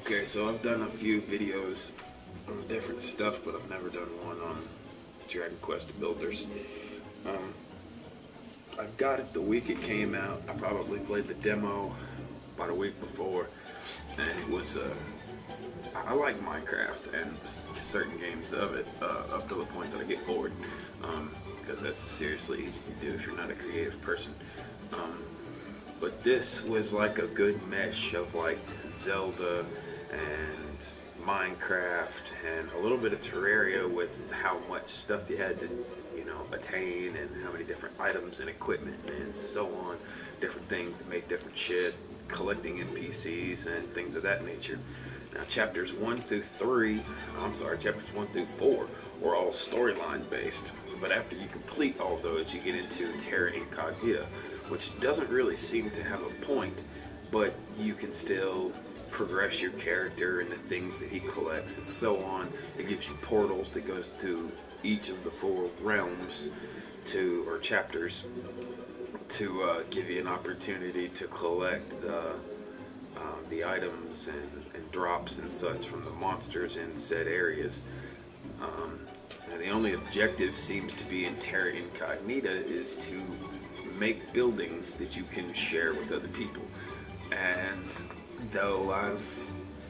Okay, so I've done a few videos on different stuff, but I've never done one on Dragon Quest Builders. Um, I got it the week it came out. I probably played the demo about a week before, and it was I like Minecraft and certain games of it up to the point that I get bored, because that's seriously easy to do if you're not a creative person. Um, but this was like a good mesh of like Zelda and Minecraft and a little bit of Terraria with how much stuff you had to, attain and how many different items and equipment and so on, different things that make different shit, collecting NPCs and things of that nature. Now, chapters 1 through 4 were all storyline based, but after you complete all those, you get into Terra Incognita, which doesn't really seem to have a point, but you can still progress your character and the things that he collects and so on. It gives you portals that goes to each of the 4 realms or chapters to give you an opportunity to collect the items and drops and such from the monsters in said areas. Um, and the only objective seems to be in Terra Incognita is to make buildings that you can share with other people. And though I've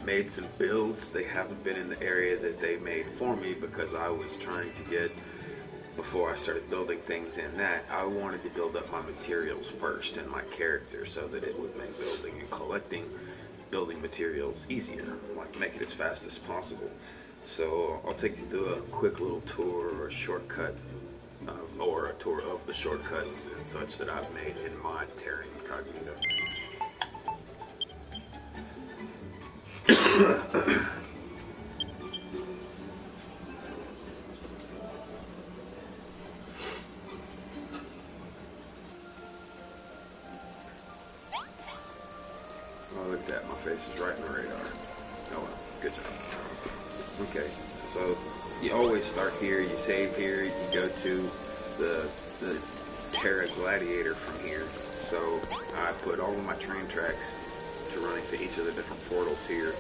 made some builds, they haven't been in the area that they made for me because I was trying to get, before I started building things in that, I wanted to build up my materials first and my character so that it would make building and collecting building materials easier, like make it as fast as possible. So I'll take you through a quick little tour or a shortcut or a tour of the shortcuts and such that I've made in my Terra Incognita. Oh, look at that. My face is right in the radar. Oh well, good job. Okay, so you always start here, you save here, you go to the Terra Gladiator from here. So I put all of my train tracks to run into each of the different portals here.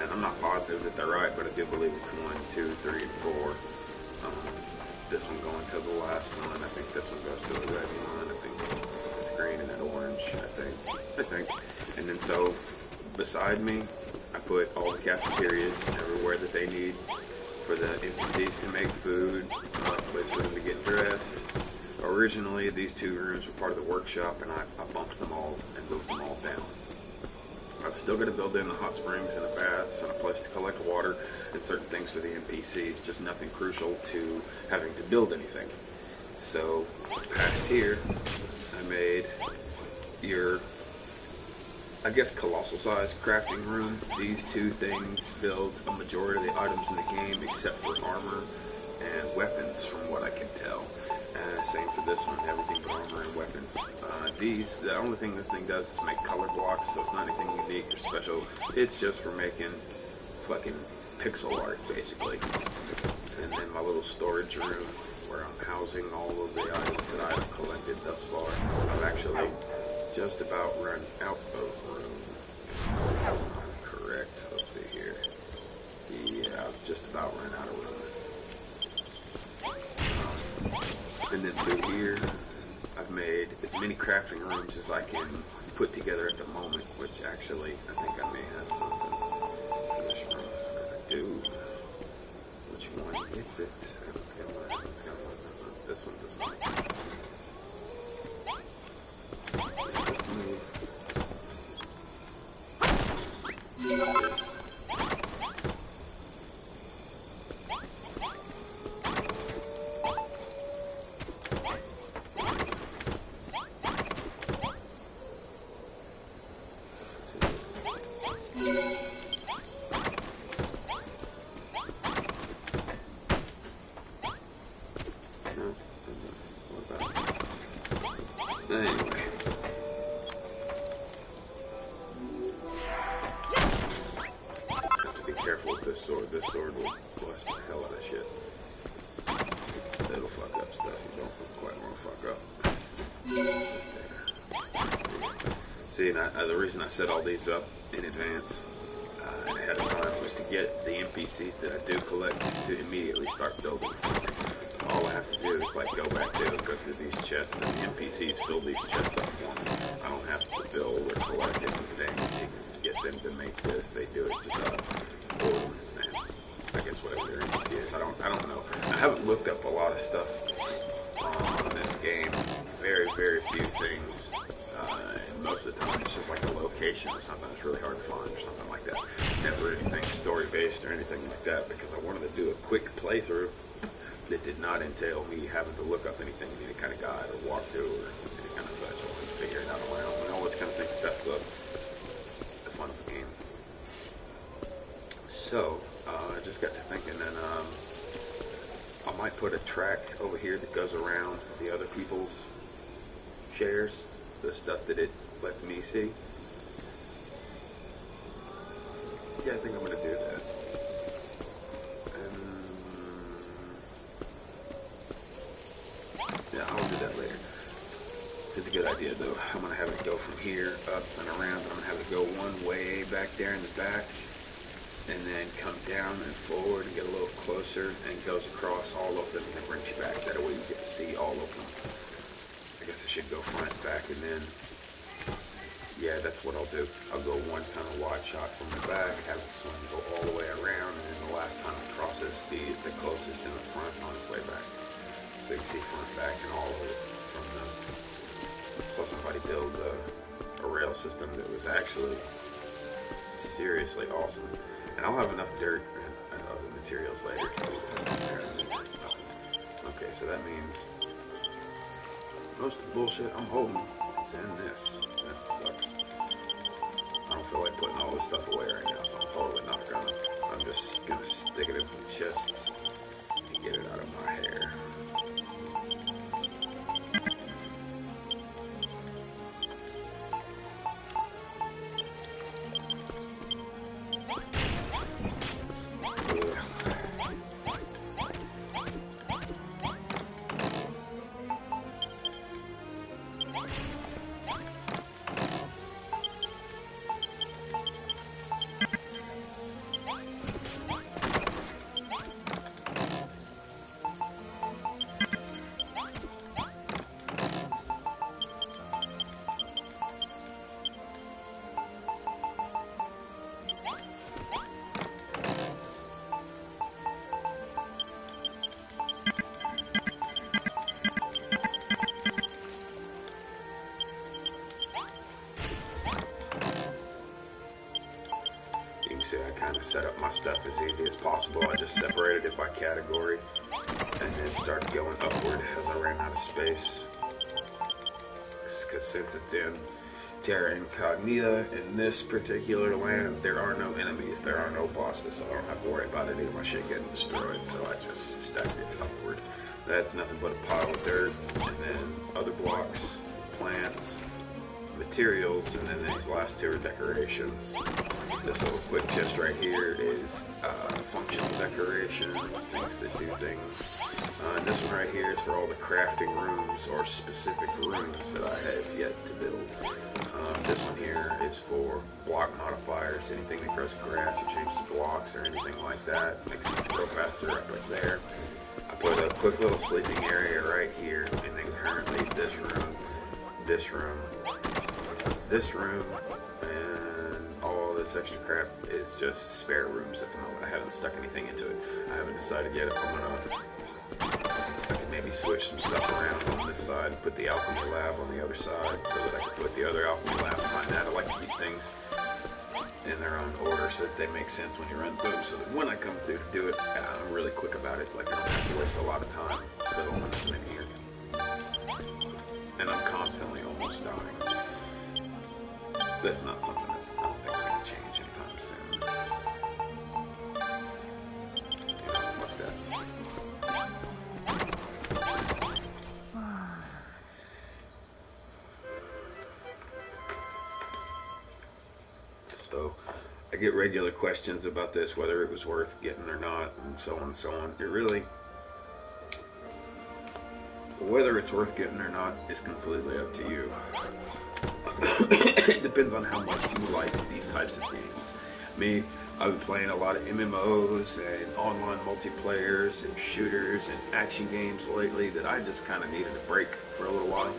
And I'm not positive that they're right, but I do believe it's 1, 2, 3, and 4. This one going to the last one. I think this one goes to the red one. I think it's green and then orange. I think. And then so beside me, I put all the cafeterias everywhere that they need for the NPCs to make food, a place for them to get dressed. Originally, these 2 rooms were part of the workshop, and I bumped them all and moved them all down. I've still got to build in the hot springs and the baths and a place to collect water and certain things for the NPCs, just nothing crucial to having to build anything. So, past here, I made your, I guess, colossal size crafting room. These 2 things build a majority of the items in the game except for armor and weapons from what I can tell. Same for this one, everything but armor and weapons. The only thing this thing does is make color blocks, so it's not anything unique or special. It's just for making fucking pixel art, basically. And then my little storage room where I'm housing all of the items that I've collected thus far. I've actually just about run out of room. I'm correct. Let's see here. Yeah, I've just about run out of room. And then through here, I've made as many crafting rooms as I can put together at the moment, which actually, I think I may have something for this room. I do. Which one is it? This one. Let's move. Anyway. Have to be careful with this sword. This sword will bless the hell out of shit. It'll fuck up stuff you don't quite want to fuck up. See, the reason I set all these up in advance ahead of time was to get the NPCs that I do collect to immediately start building. All I have to do is like go back there and go through these chests, and the NPCs fill these chests up for me. I don't have to build or collect anything to get them to make this. They do it just or I guess whatever their NPC is. I don't know. I haven't looked up a lot of stuff on this game. Very, very few things. And most of the time it's just like a location or something that's really hard to find or something like that. Never anything story based or anything like that, because I wanted to do a quick playthrough that did not entail me having to look up anything in any kind of guide or walkthrough or any kind of such. I wanted to figure it out on my own. I always kind of think that's the fun of the game. So I just got to thinking, and I might put a track over here that goes around the other people's shares, the stuff that it lets me see. Yeah, I think I'm going to do that. Yeah, I'll do that later. It's a good idea, though. I'm going to have it go from here up and around. I'm going to have it go one way back there in the back, and then come down and forward and get a little closer, and goes across all of them and then brings you back. That way you get to see all of them. I guess I should go front, back, and then, yeah, that's what I'll do. I'll go one kind of wide shot from the back, have the swing go all the way around, and then the last time it crosses, be the closest in the front on its way back. So you can see front, back, and all of it from them. Saw somebody build a rail system that was actually seriously awesome. And I'll have enough dirt and other materials later to okay, so that means most of the bullshit I'm holding is in this. That sucks. I don't feel like putting all this stuff away right now, so I'm totally not gonna. I'm just gonna stick it in some chests and get it out of my hair. See, I kind of set up my stuff as easy as possible. I just separated it by category and then started going upward as I ran out of space. Because since it's in Terra Incognita, in this particular land, there are no enemies, there are no bosses, so I don't have to worry about any of my shit getting destroyed, so I just stacked it upward. That's nothing but a pile of dirt, and then other blocks, plants, materials, and then these last two are decorations. This little quick chest right here is functional decorations, things that do things. And this one right here is for all the crafting rooms or specific rooms that I have yet to build. This one here is for block modifiers, anything that grows grass or changes the blocks or anything like that. Makes it grow faster up like there. I put a quick little sleeping area right here, and then currently this room, and all this extra crap is just spare rooms at the moment. I haven't stuck anything into it. I haven't decided yet if I'm gonna maybe switch some stuff around on this side, put the alchemy lab on the other side so that I can put the other alchemy lab behind that. I like to keep things in their own order so that they make sense when you run through them, so that when I come through to do it, I'm really quick about it. Like, I don't have to waste a lot of time building them in here. And I'm constantly almost dying. That's not something that's, I don't think is going to change anytime soon. You know, like that. So, I get regular questions about this, whether it was worth getting or not, and so on and so on. It really, whether it's worth getting or not is completely up to you. It depends on how much you like these types of games. Me, I've been playing a lot of MMOs and online multiplayers and shooters and action games lately that I just kind of needed a break for a little while.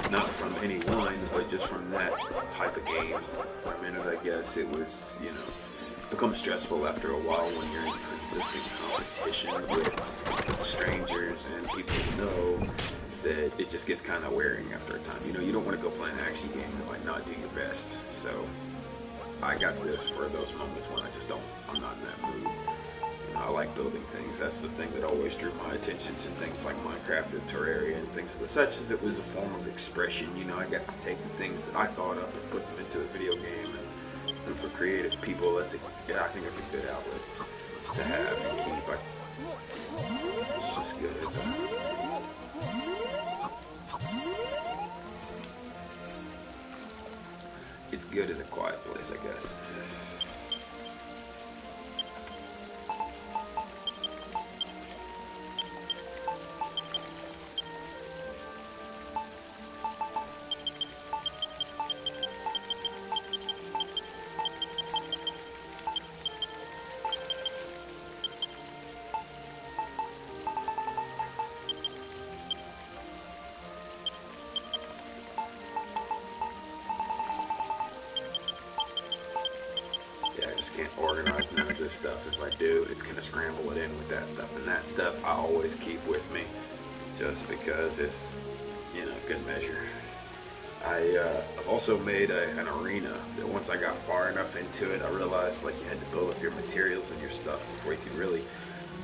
Not from any one, but just from that type of game. For a minute, I guess it was, you know, becomes stressful after a while when you're in consistent competition with strangers and people you know, that it just gets kind of wearing after a time. You know, you don't want to go play an action game that might not do your best. So I got this for those moments when I'm not in that mood. You know, I like building things. That's the thing that always drew my attention to things like Minecraft and Terraria and things of the such, as it was a form of expression. You know, I got to take the things that I thought up and put them into a video game. And for creative people, I think it's a good outlet to have and keep. It's just good. It's good as a quiet place, I guess. Can't organize none of this stuff. If I do, it's going to scramble it in with that stuff, and that stuff I always keep with me just because it's, you know, good measure. I've also made an arena that once I got far enough into it, I realized like you had to build up your materials and your stuff before you could really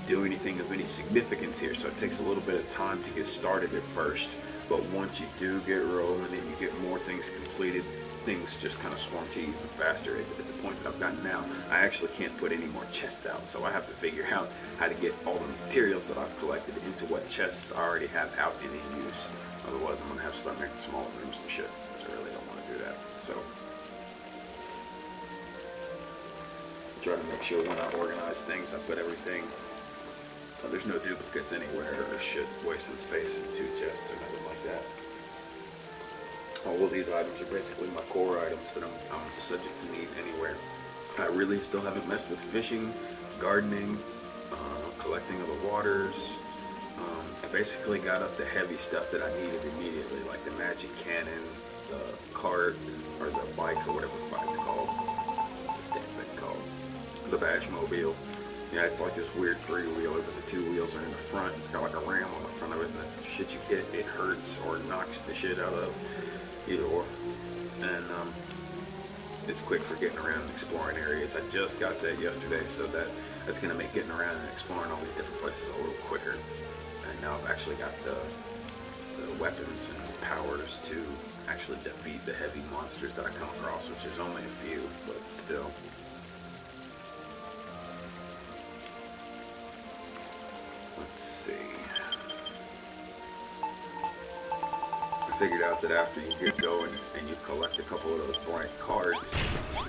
do anything of any significance here, so it takes a little bit of time to get started at first, but once you do get rolling and you get more things completed, things just kind of swarm to you even faster. At the point that I've gotten now, I actually can't put any more chests out, so I have to figure out how to get all the materials that I've collected into what chests I already have out and in use. Otherwise, I'm going to have to start making smaller rooms and shit, which I really don't want to do that. So, I try to make sure when I organize things, I put everything, there's no duplicates anywhere or shit wasting space in two chests or nothing like that. All of these items are basically my core items that I'm subject to need anywhere. I really still haven't messed with fishing, gardening, collecting of the waters. I basically got up the heavy stuff that I needed immediately, like the magic cannon, the cart, or the bike, or whatever it's called. What's this damn thing called? The Badge-mobile. Yeah, it's like this weird three-wheeler, but the two wheels are in the front. It's got like a ram on the front of it, and the shit you get, it hurts or knocks the shit out of. Either or. And it's quick for getting around and exploring areas. I just got that yesterday, so that's going to make getting around and exploring all these different places a little quicker. And now I've actually got the weapons and powers to actually defeat the heavy monsters that I come across, which is only a few, but still. Let's see. I figured out that after you get going and you collect a couple of those blank cards,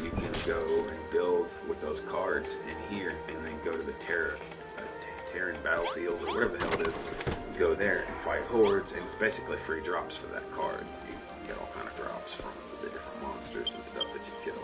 you can go and build with those cards in here, and then go to the Terran battlefield or whatever the hell it is. Go there and fight hordes, and it's basically free drops for that card. You get all kind of drops from the different monsters and stuff that you kill.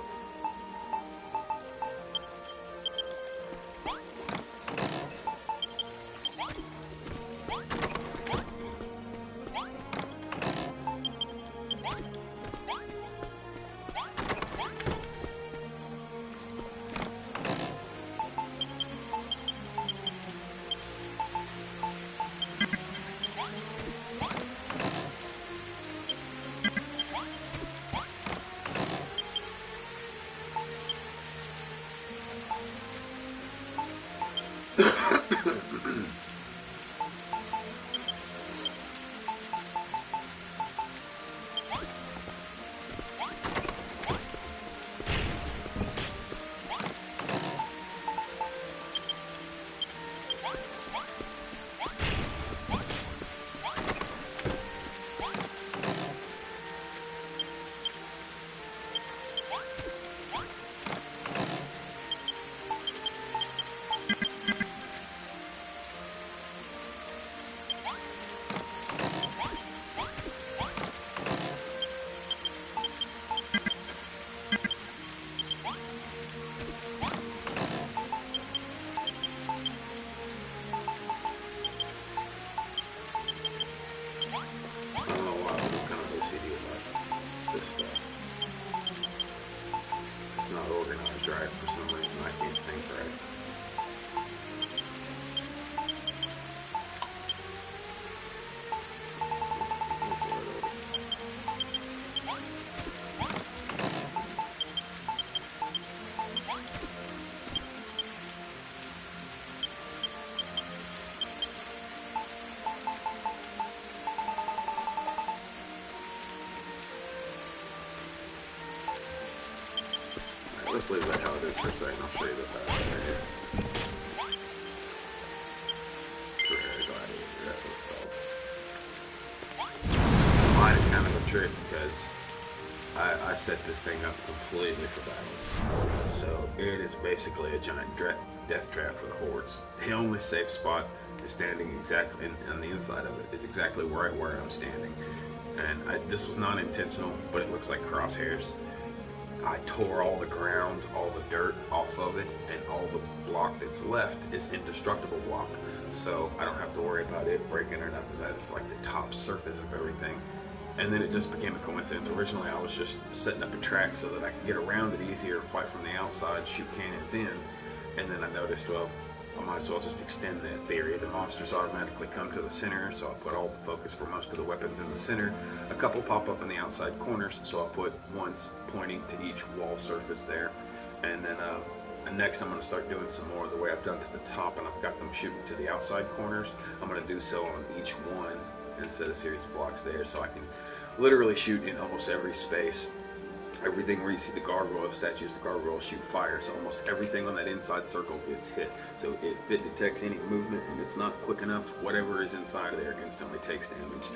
not organized right for some reason. I can't think right. Let's leave that how it is for a second. I'll show you the back right here. Terraria Gladiator, that's what it's called. Mine is kind of a trick because I set this thing up completely for battles. So it is basically a giant death trap for the hordes. The only safe spot is standing exactly on the inside of it is exactly right where I'm standing. And this was not intentional, but it looks like crosshairs. I tore all the ground, all the dirt off of it, and all the block that's left is indestructible block. So I don't have to worry about it breaking or nothing. That's like the top surface of everything. And then it just became a coincidence. Originally I was just setting up a track so that I could get around it easier, fight from the outside, shoot cannons in. And then I noticed, well, I might as well just extend that theory. The monsters automatically come to the center, so I put all the focus for most of the weapons in the center. A couple pop up in the outside corners, so I put ones pointing to each wall surface there. And then next I'm going to start doing some more the way I've done to the top, and I've got them shooting to the outside corners. I'm going to do so on each one and set a series of blocks there, so I can literally shoot in almost every space. Everything where you see the gargoyle statues, the gargoyles shoot fire, so almost everything on that inside circle gets hit. So if it detects any movement and it's not quick enough, whatever is inside of there instantly takes damage.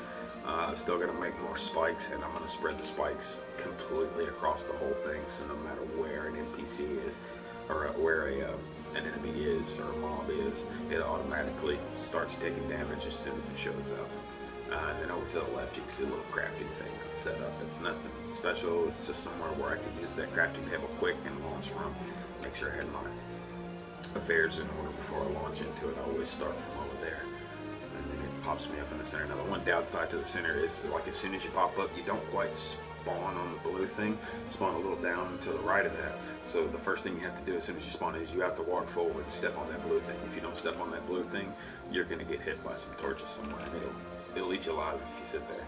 I've still got to make more spikes, and I'm going to spread the spikes completely across the whole thing, so no matter where an NPC is, or where an enemy is, or a mob is, it automatically starts taking damage as soon as it shows up. And then over to the left, you can see a little crafting thing set up. It's nothing special. It's just somewhere where I can use that crafting table quick and launch from. Make sure I had my affairs in order before I launch into it. I always start from over there. And then it pops me up in the center. Now the one downside to the center is that, like, as soon as you pop up, you don't quite spawn on the blue thing. You spawn a little down to the right of that. So the first thing you have to do as soon as you spawn is you have to walk forward and step on that blue thing. If you don't step on that blue thing, you're going to get hit by some torches somewhere. And it'll eat you alive if you sit there.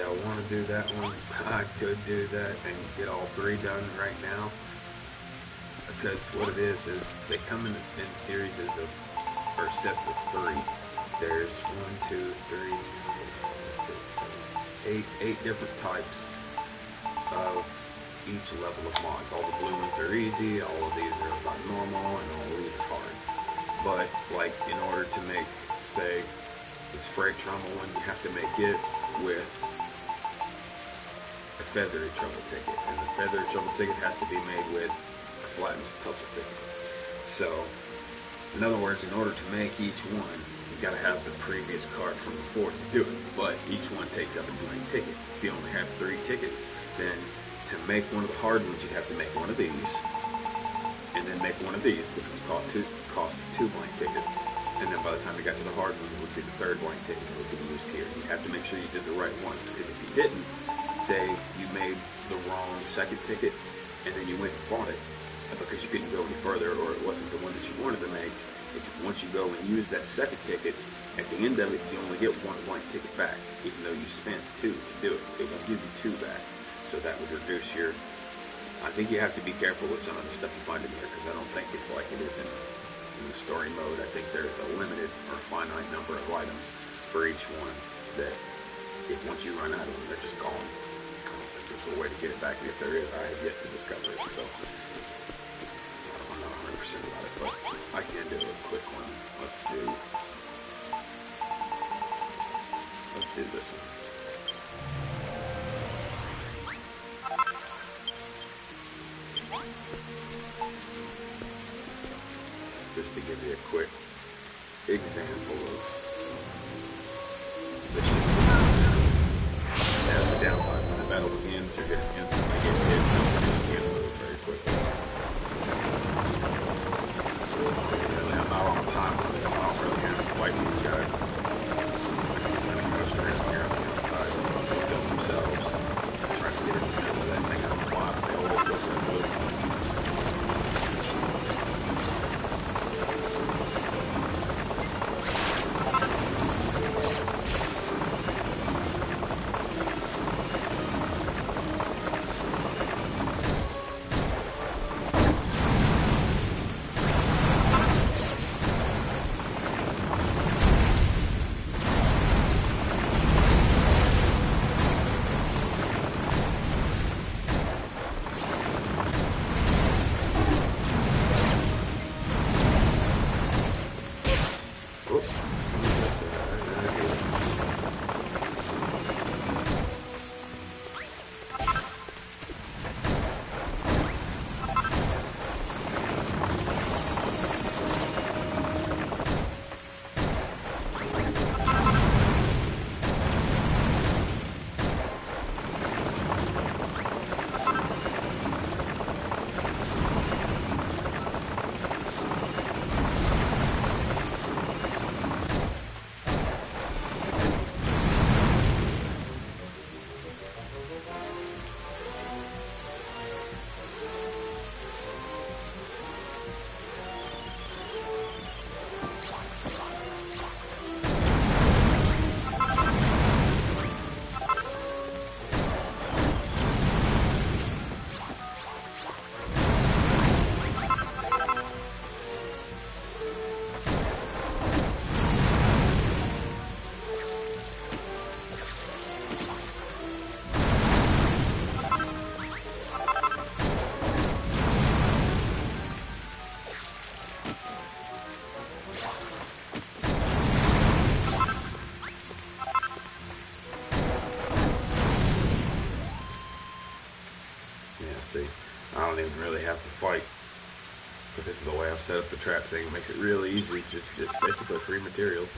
I want to do that one. I could do that and get all three done right now, because what it is they come in series of, or sets of three. There's 1, 2, 3, 4, 5, 6, 7, 8 different types of each level of mods. All the blue ones are easy, all of these are about normal, and all of these are hard. But like, in order to make, say, this Freight Trommel one, you have to make it with a feathery trouble ticket, and the feathery trouble ticket has to be made with a flattened tussle ticket. So, in other words, in order to make each one, you've got to have the previous card from before to do it, but each one takes up a blank ticket. If you only have 3 tickets, then to make one of the hard ones, you'd have to make one of these, and then make one of these, which would cost 2 blank tickets. And then by the time you got to the hard one, it would be the 3rd blank ticket that would be used here. You have to make sure you did the right ones, because if you didn't, say you made the wrong 2nd ticket, and then you went and fought it because you couldn't go any further, or it wasn't the one that you wanted to make. Once you go and use that 2nd ticket, at the end of it, you only get 1 blank ticket back, even though you spent 2 to do it. It won't give you 2 back. So that would reduce your I think you have to be careful with some of the stuff you find in here because I don't think it's like it is in the story mode. I think there's a limited or finite number of items for each one that if once you run out of them, they're just gone. I don't think there's a way to get it back, and if there is, I have yet to discover it. So I'm not 100% about it, but I can do a quick one. Let's do this one. Just to give you a quick example of this. That's the downside when the battle begins, you're going to instantly get hit just because you can't move very quickly. Really, I'm not on time on this, so I don't really have to fight these guys. I can just kind of coast around here on the outside. They build themselves. Trying to get in the middle of that thing on the block. They always go for the move. See, I don't even really have to fight because of the way I've set up the trap thing. It makes it really easy, just basically free materials.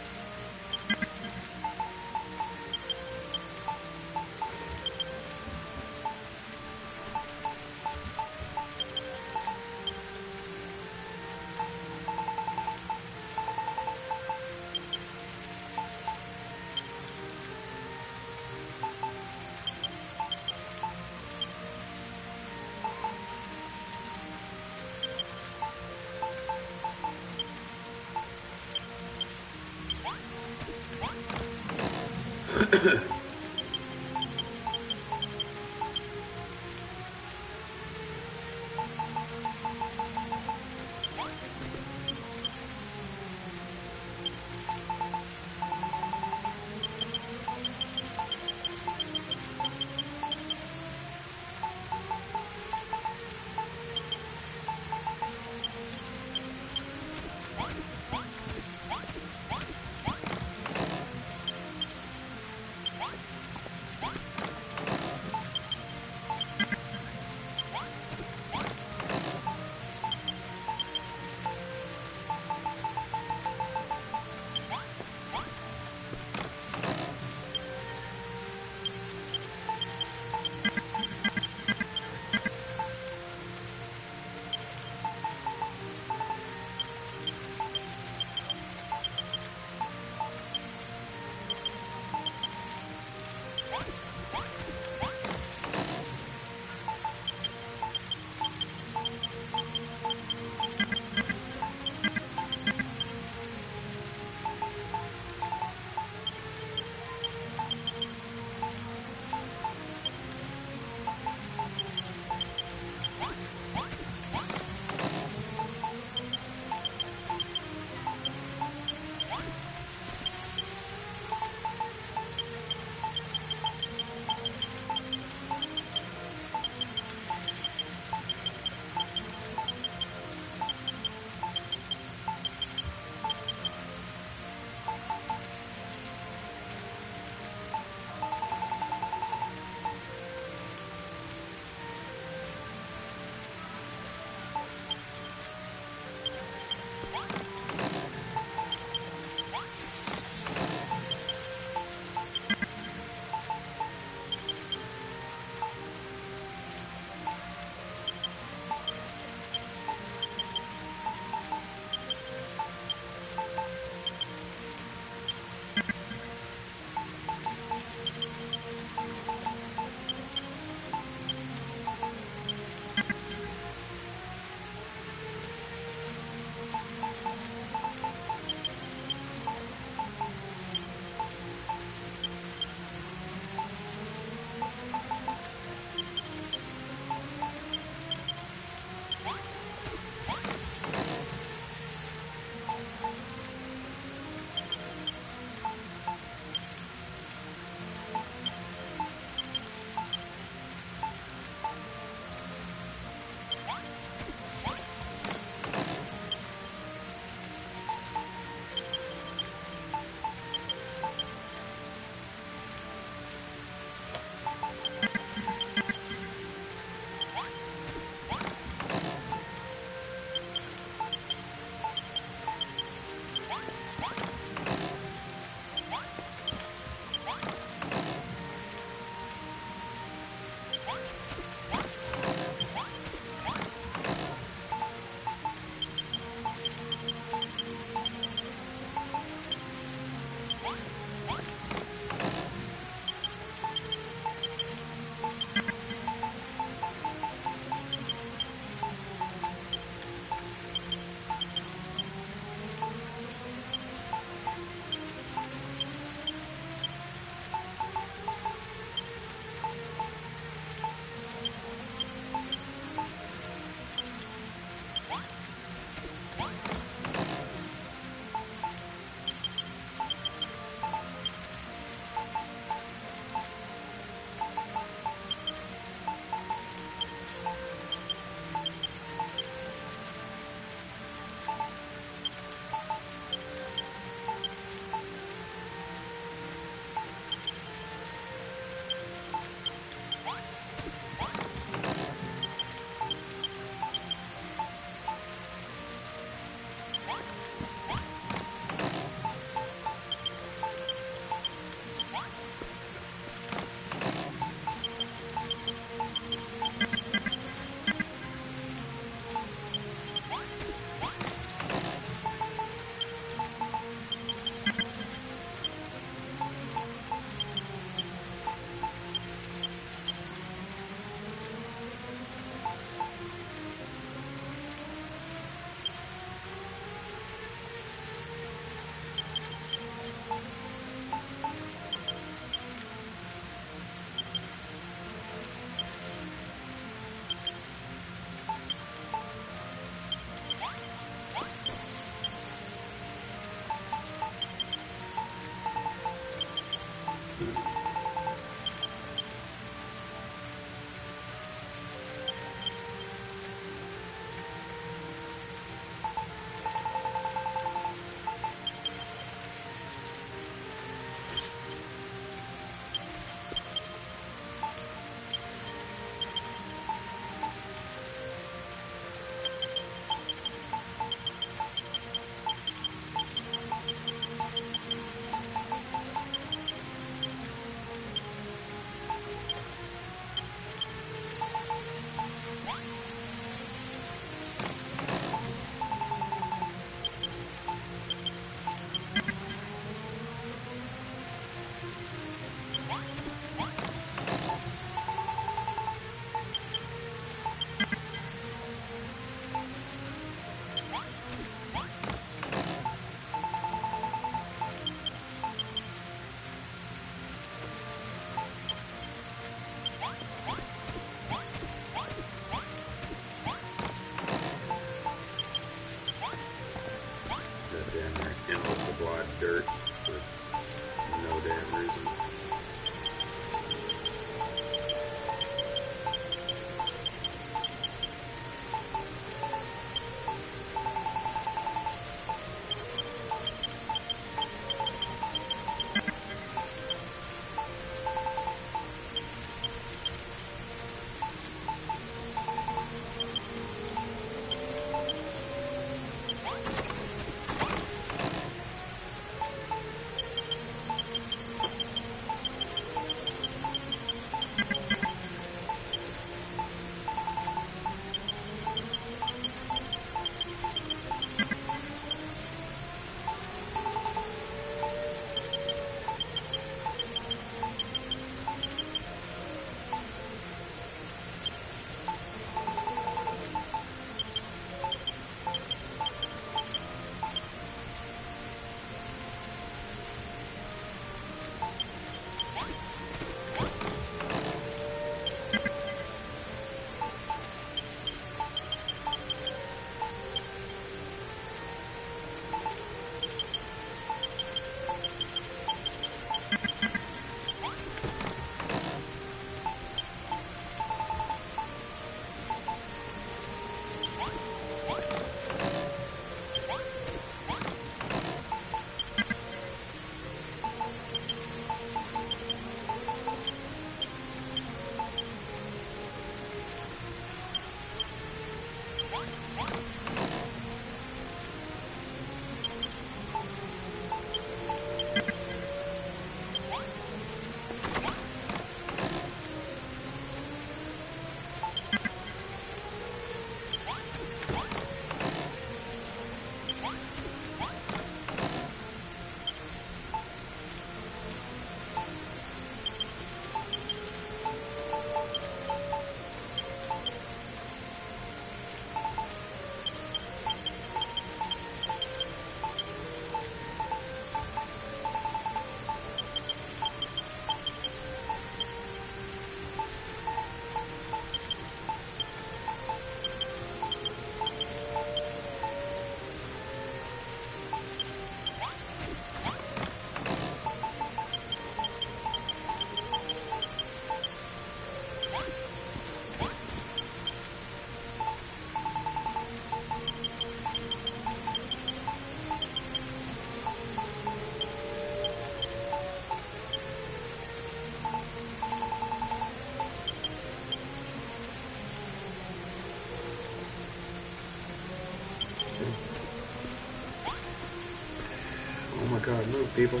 god, move, people.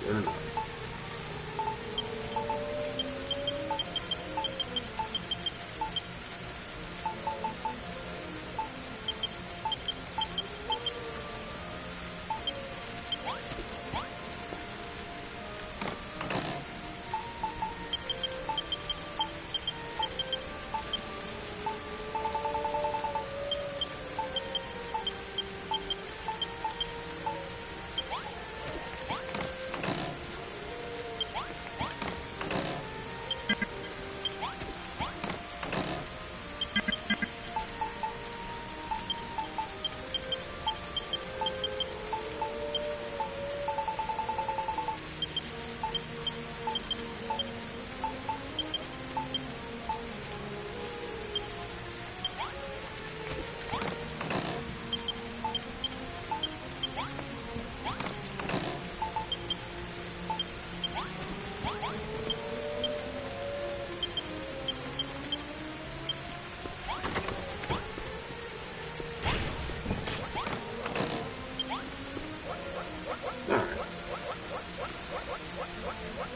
Good enough.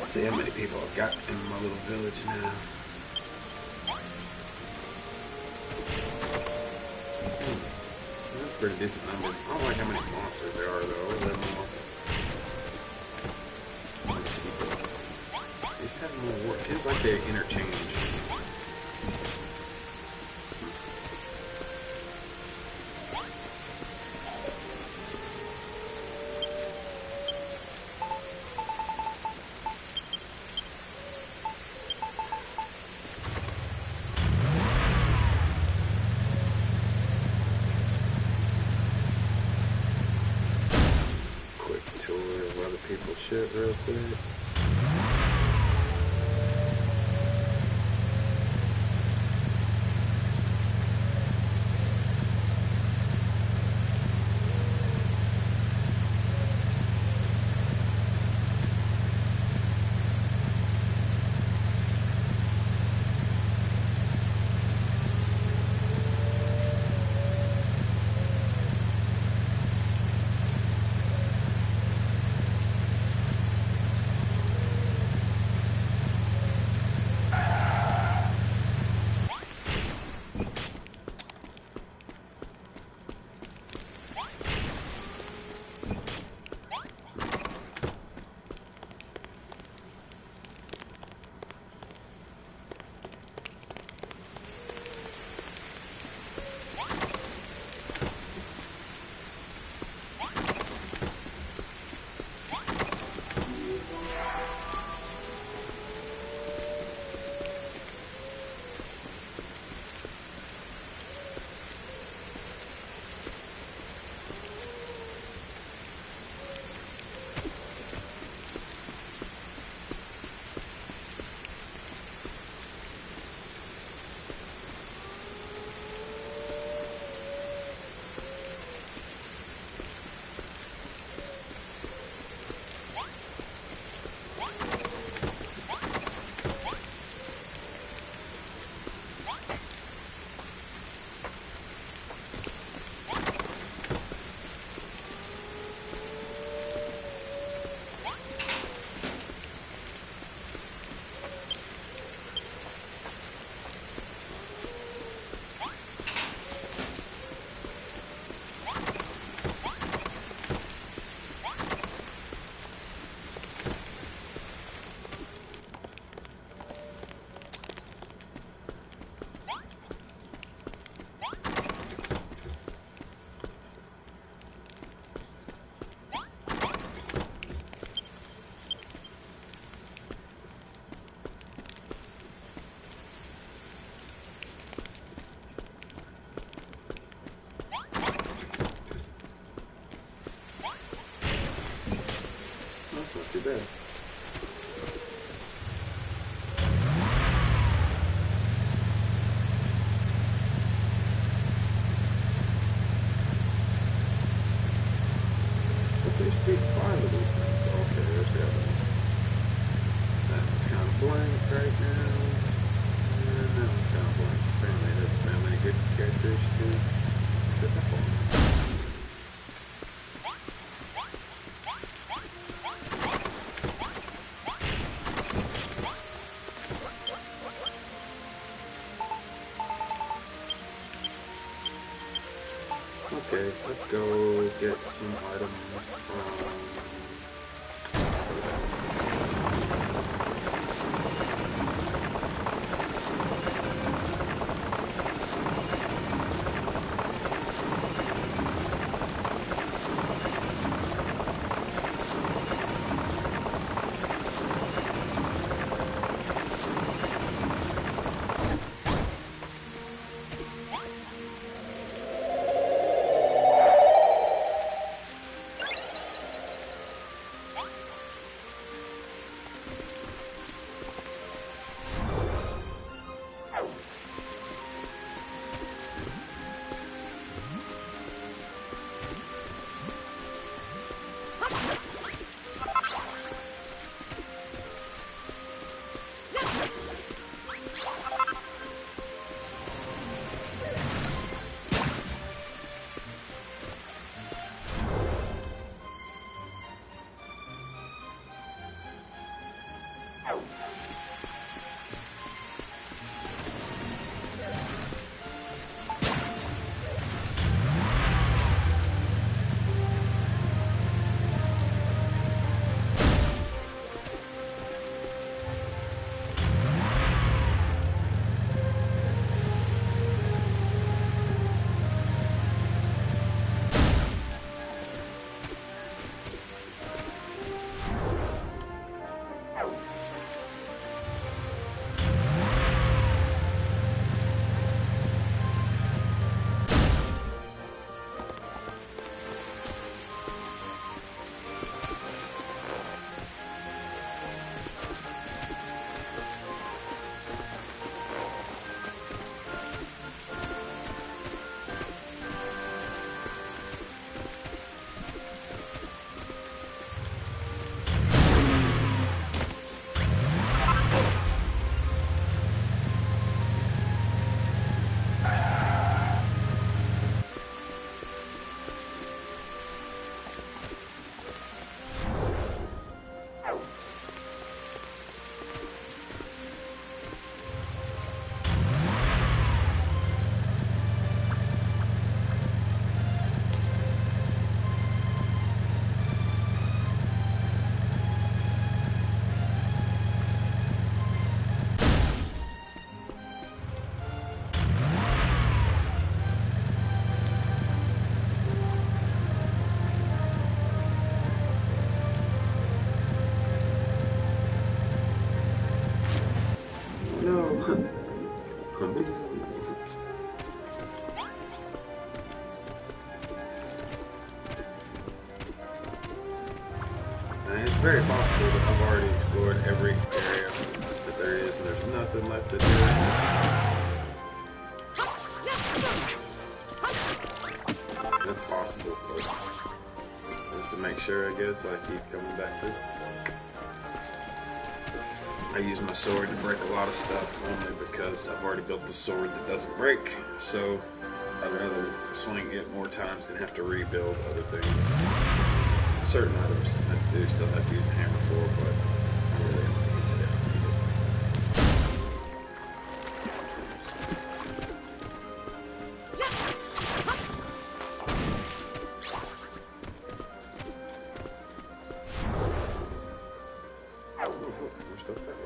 See how many people I've got in my little village now. That's a pretty decent number. I don't like how many monsters there are though. 11 more. They just have more work. Seems like they interchange. People shit real quick. Okay, let's go get some items from... And it's very possible that I've already explored every area that there is, and there's nothing left to do. That's possible, but just to make sure, I guess, I keep coming back to it. I use my sword to break a lot of stuff, only because I've already built the sword that doesn't break, so I'd rather swing it more times than have to rebuild other things. Certain items I do still have to use a hammer for, but I really don't use it. More stuff that way.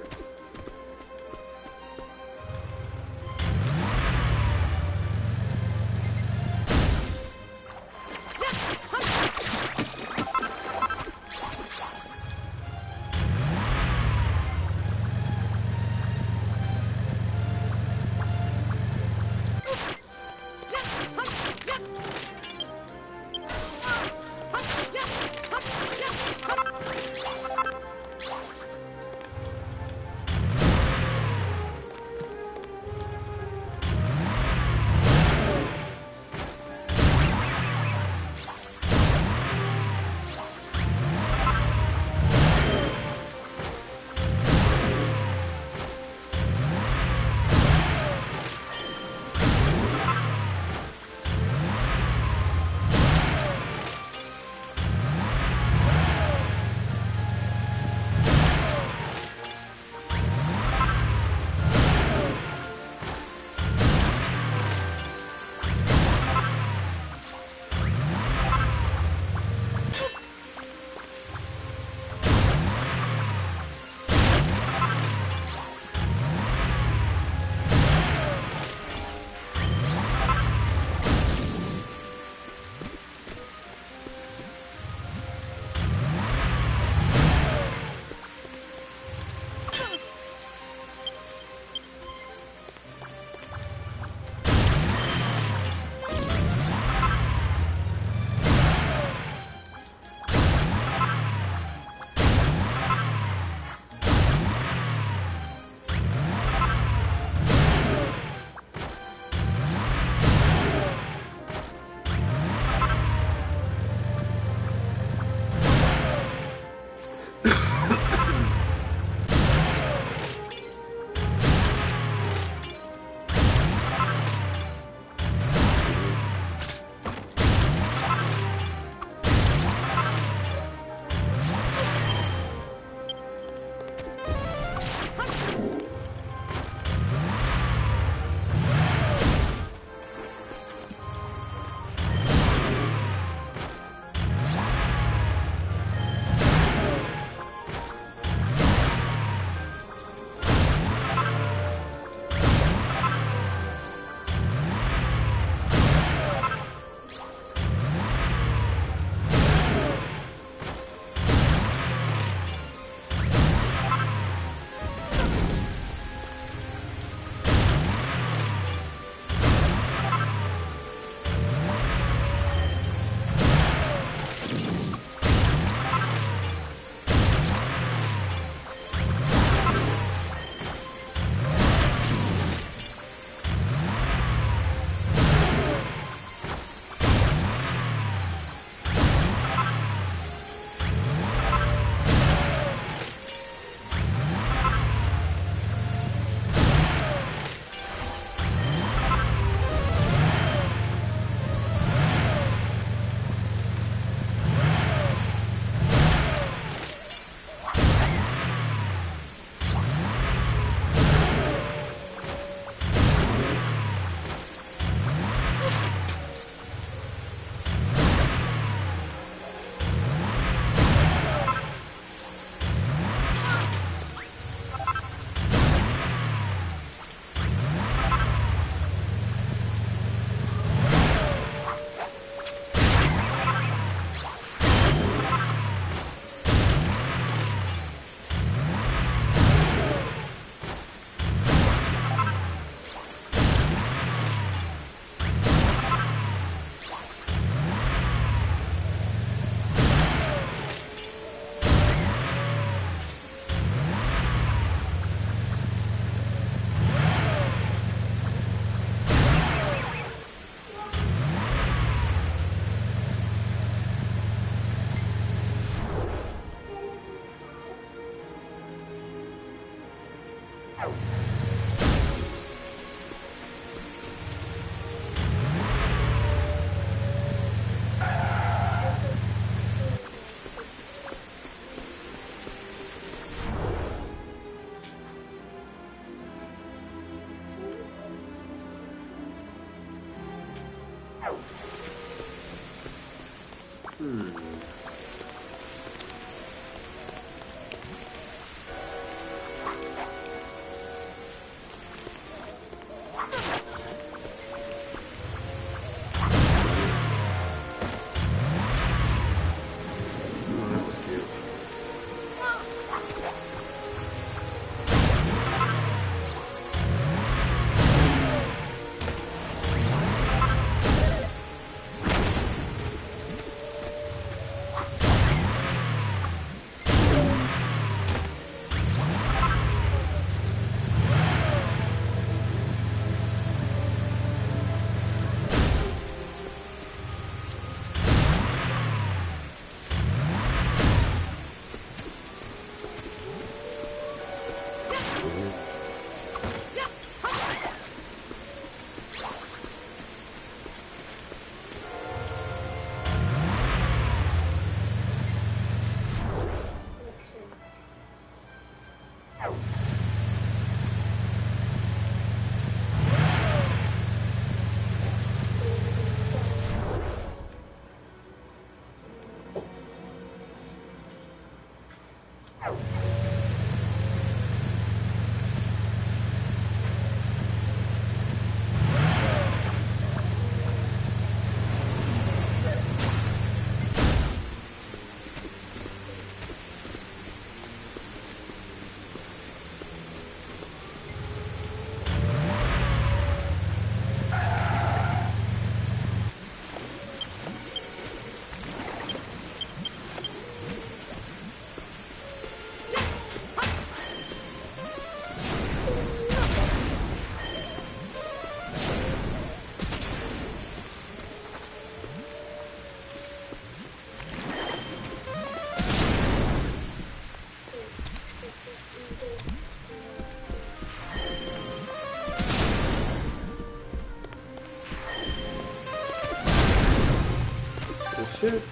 it.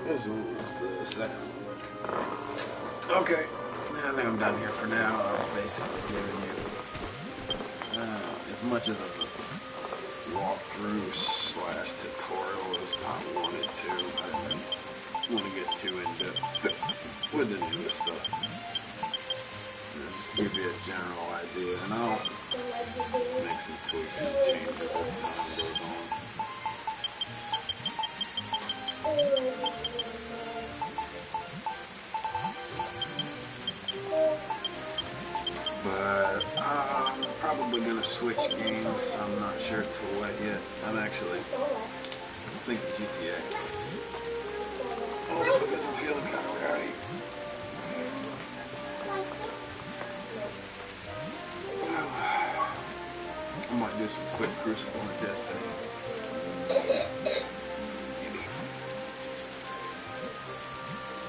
This one was the second one. Okay, I think I'm done here for now. I've basically given you as much as a walkthrough slash tutorial as I wanted to. I didn't want to get too in depth with the newest stuff. Just give you a general idea, and I'll make some tweaks and changes as time goes on. But I'm probably going to switch games. I'm not sure to what yet. I'm thinking GTA. Oh, because I'm feeling kind of rowdy. I might do some quick Crucible or Destiny. Maybe.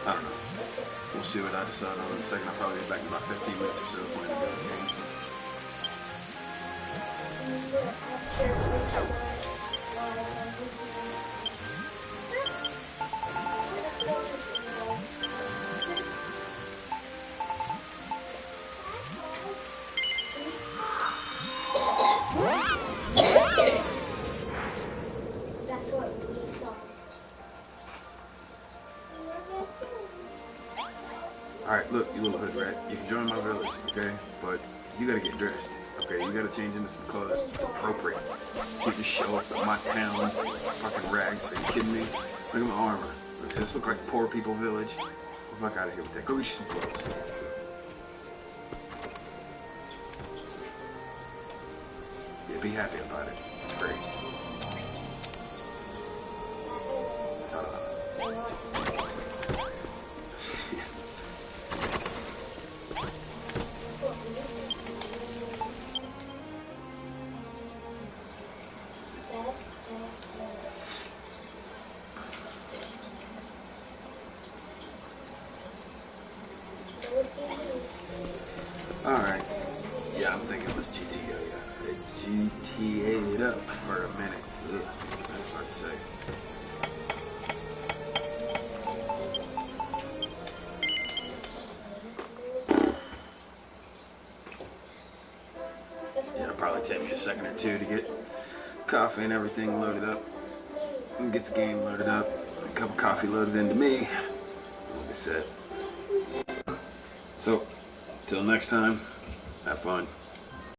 I don't know. We'll see what I decide on in a second. I'll probably be back in about 15 minutes or so playing a good game. Alright, look, you little hood rat. You can join my village, okay? But you gotta get dressed, okay? You gotta change into some clothes that's appropriate. You just show up at my town, fucking rags. Are you kidding me? Look at my armor. Does this look like a poor people village? Get the fuck out of here with that. Go get you some clothes. Yeah, be happy about it. It's great. Alright. Yeah, I'm thinking it was GTA. They GTA'd up for a minute. Ugh, that's hard to say. Yeah, it'll probably take me a second or two to get coffee and everything loaded up. And get the game loaded up. A cup of coffee loaded into me. We'll be set. So, till next time, have fun.